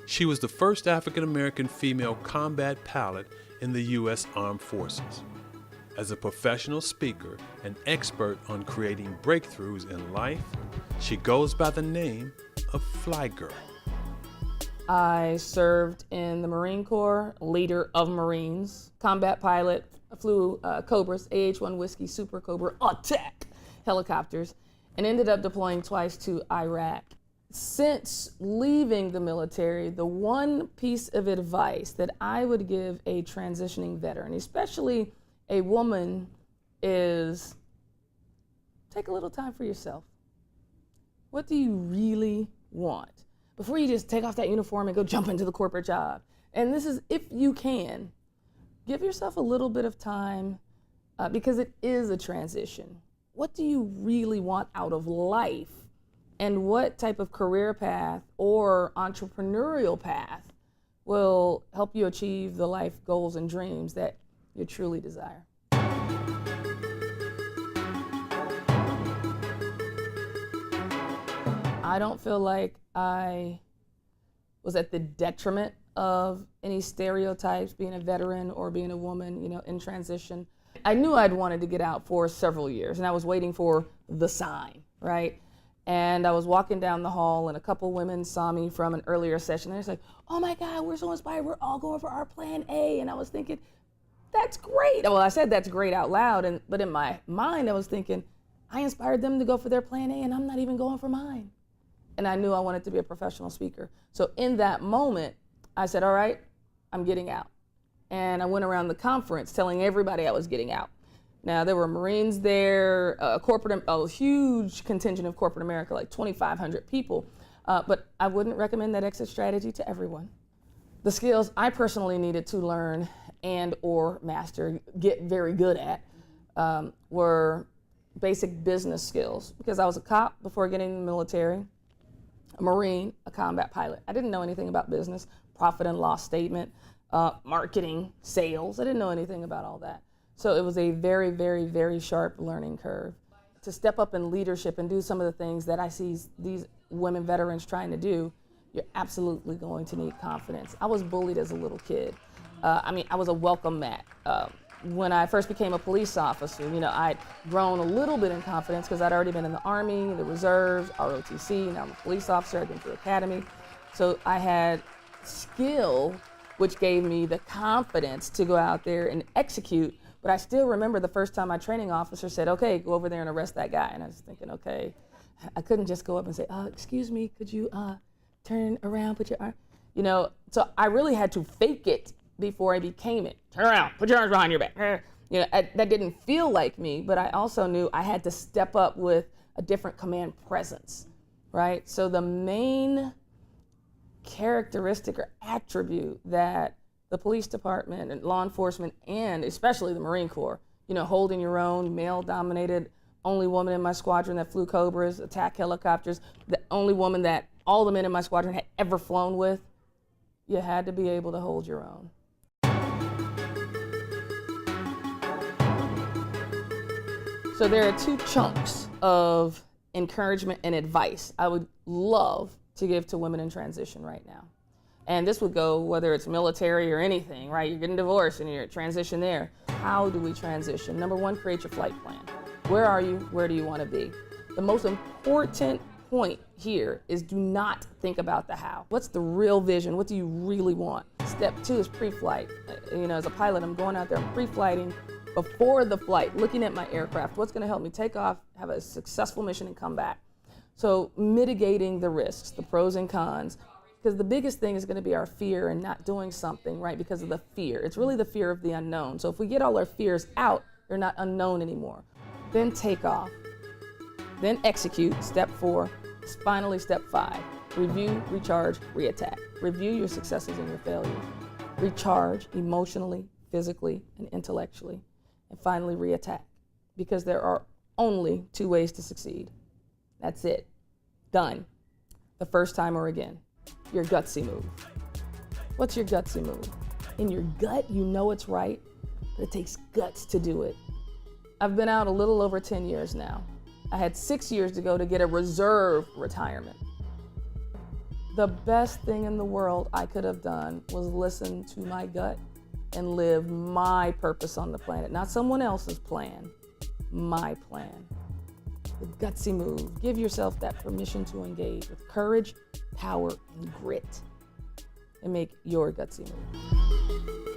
She was the first African-American female combat pilot in the U.S. Armed Forces. As a professional speaker and expert on creating breakthroughs in life, she goes by the name of FlyGirl. I served in the Marine Corps, leader of Marines, combat pilot, flew Cobras, AH-1 Whiskey Super Cobra attack helicopters, and ended up deploying twice to Iraq. Since leaving the military, the one piece of advice that I would give a transitioning veteran, especially a woman, is take a little time for yourself. What do you really want? Before you just take off that uniform and go jump into the corporate job. And this is, if you can, give yourself a little bit of time because it is a transition. What do you really want out of life? And what type of career path or entrepreneurial path will help you achieve the life goals and dreams that you truly desire? I don't feel like I was at the detriment of any stereotypes, being a veteran or being a woman, in transition. I knew I'd wanted to get out for several years, and I was waiting for the sign, right? And I was walking down the hall, and a couple women saw me from an earlier session. They're just like, "Oh my God, we're so inspired. We're all going for our plan A." And I was thinking, that's great. Well, I said that's great out loud, but in my mind, I was thinking, I inspired them to go for their plan A, and I'm not even going for mine. And I knew I wanted to be a professional speaker. So in that moment, I said, all right, I'm getting out. And I went around the conference telling everybody I was getting out. Now, there were Marines there, a huge contingent of corporate America, like 2,500 people. But I wouldn't recommend that exit strategy to everyone. The skills I personally needed to learn and or master, get very good at, were basic business skills. Because I was a cop before getting in the military, a Marine, a combat pilot. I didn't know anything about business, profit and loss statement, marketing, sales. I didn't know anything about all that. So it was a very, very, very sharp learning curve. To step up in leadership and do some of the things that I see these women veterans trying to do, you're absolutely going to need confidence. I was bullied as a little kid. I was a welcome mat. When I first became a police officer, I'd grown a little bit in confidence because I'd already been in the Army, the Reserves, ROTC, now I'm a police officer, I'd been through academy. So I had skill, which gave me the confidence to go out there and execute. But I still remember the first time my training officer said, okay, go over there and arrest that guy. And I was thinking, okay, I couldn't just go up and say, excuse me, could you turn around, put your arm, so I really had to fake it before I became it. Turn around, put your arms behind your back. That didn't feel like me, but I also knew I had to step up with a different command presence, right? So the main characteristic or attribute that the police department and law enforcement, and especially the Marine Corps, holding your own, male-dominated, only woman in my squadron that flew Cobras, attack helicopters, the only woman that all the men in my squadron had ever flown with, you had to be able to hold your own. So there are two chunks of encouragement and advice I would love to give to women in transition right now. And this would go whether it's military or anything, right? You're getting divorced and you're at transition there. How do we transition? Number one, create your flight plan. Where are you? Where do you want to be? The most important point here is do not think about the how. What's the real vision? What do you really want? Step two is pre-flight. As a pilot, I'm going out there, I'm pre-flighting before the flight, looking at my aircraft. What's going to help me take off, have a successful mission, and come back? So mitigating the risks, the pros and cons, because the biggest thing is going to be our fear and not doing something, right, because of the fear. It's really the fear of the unknown. So if we get all our fears out, they're not unknown anymore. Then take off. Then execute, step 4. Finally, step 5. Review, recharge, reattack. Review your successes and your failures. Recharge emotionally, physically, and intellectually. And finally, reattack. Because there are only 2 ways to succeed. That's it. Done. The first time or again. Your gutsy move. What's your gutsy move? In your gut, you know it's right, but it takes guts to do it. I've been out a little over 10 years now. I had 6 years to go to get a reserve retirement. The best thing in the world I could have done was listen to my gut and live my purpose on the planet, not someone else's plan, my plan. The gutsy move. Give yourself that permission to engage with courage, power, and grit, and make your gutsy move.